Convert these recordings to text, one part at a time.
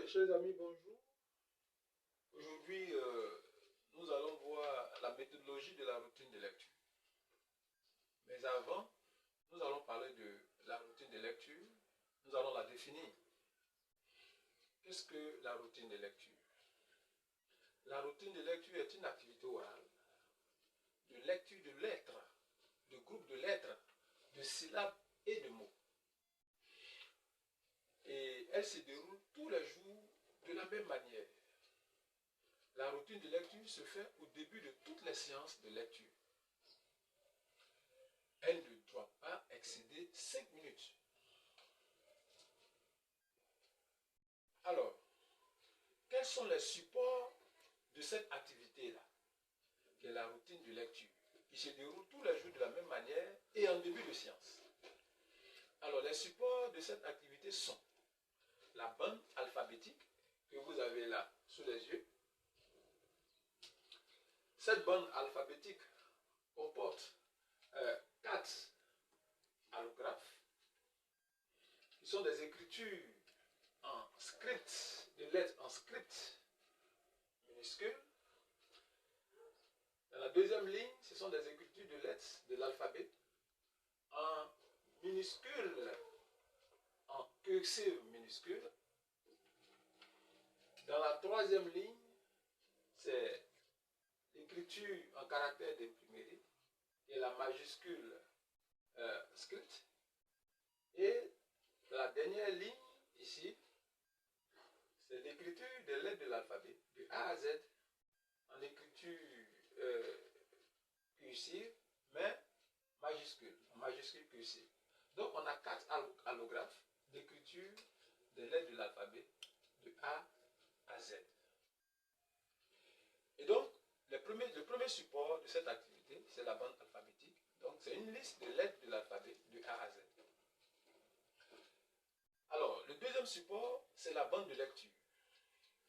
Chers amis, bonjour. Aujourd'hui, nous allons voir la méthodologie de la routine de lecture. Mais avant, nous allons parler de la routine de lecture. Nous allons la définir. Qu'est-ce que la routine de lecture? La routine de lecture est une activité orale de lecture de lettres, de groupes de lettres, de syllabes et de mots. Et elle se déroule tous les jours de la même manière. La routine de lecture se fait au début de toutes les séances de lecture. Elle ne doit pas excéder 5 minutes. Alors, quels sont les supports de cette activité-là, qui est la routine de lecture, qui se déroule tous les jours de la même manière et en début de séance? Alors, les supports de cette activité sont la bande alphabétique que vous avez là sous les yeux. Cette bande alphabétique comporte 4 allographes qui sont des écritures en script, des lettres en script minuscule. Dans la deuxième ligne, ce sont des écritures de lettres de l'alphabet en minuscule, en cursive minuscule. Dans la troisième ligne, c'est l'écriture en caractère d'imprimerie et la majuscule script. Et la dernière ligne, ici, c'est l'écriture des lettres de l'alphabet, de A à Z, en écriture cursive, mais majuscule, en majuscule cursive. Donc, on a 4 allographes d'écriture des lettres de l'alphabet, de A à Z. Et donc, le premier support de cette activité, c'est la bande alphabétique. Donc, c'est une liste de lettres de l'alphabet de A à Z. Alors, le deuxième support, c'est la bande de lecture,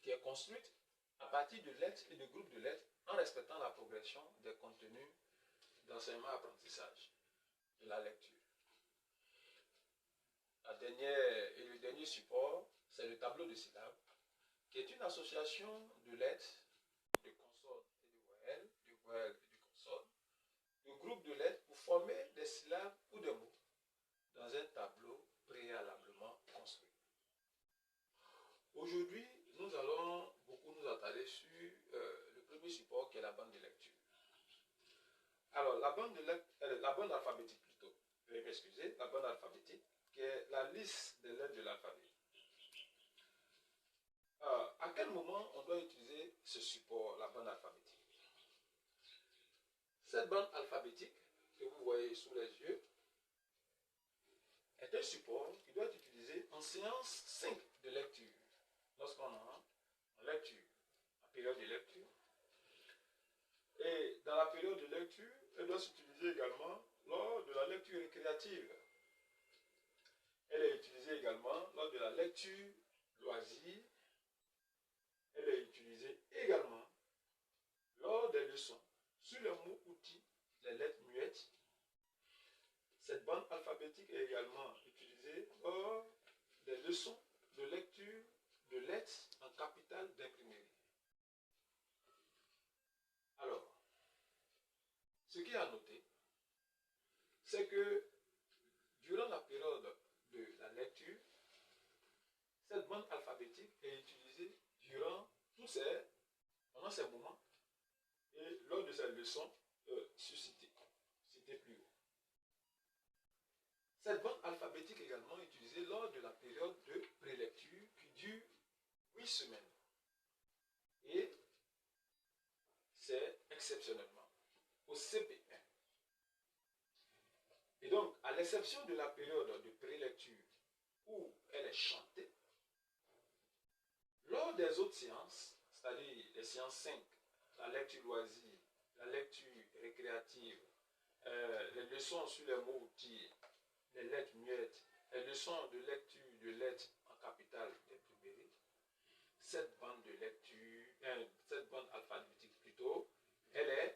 qui est construite à partir de lettres et de groupes de lettres en respectant la progression des contenus d'enseignement-apprentissage de la lecture. Le dernier support, c'est le tableau de syllabes, qui est une association de lettres, de consonnes et de voyelles et de consonnes, de groupes de lettres pour former des syllabes ou des mots dans un tableau préalablement construit. Aujourd'hui, nous allons beaucoup nous attarder sur le premier support qui est la bande de lecture. Alors, la bande alphabétique plutôt, veuillez m'excuser, la bande alphabétique, qui est la liste des lettres de l'alphabet. À quel moment on doit utiliser ce support, la bande alphabétique? Cette bande alphabétique que vous voyez sous les yeux est un support qui doit être utilisé en séance 5 de lecture, lorsqu'on est en lecture, en période de lecture. Et dans la période de lecture, elle doit s'utiliser également lors de la lecture récréative. Elle est utilisée également lors de la lecture loisir. Elle est utilisée également lors des leçons sur les mots outils, les lettres muettes. Cette bande alphabétique est également utilisée lors des leçons de lecture de lettres en capitale d'imprimerie. Alors, ce qu'il y a à noter, c'est que durant la période de la lecture, cette bande alphabétique est utilisée pendant ces moments et lors de ces leçons suscitées plus haut. Cette bande alphabétique est également utilisée lors de la période de prélecture qui dure 8 semaines. Et c'est exceptionnellement au CP1. Et donc, à l'exception de la période de prélecture où elle est chantée, lors des autres séances, c'est-à-dire les séances 5, la lecture loisir, la lecture récréative, les leçons sur les mots outils, les lettres muettes, les leçons de lecture de lettres en capitale d'imprimerie, cette bande alphabétique plutôt, elle est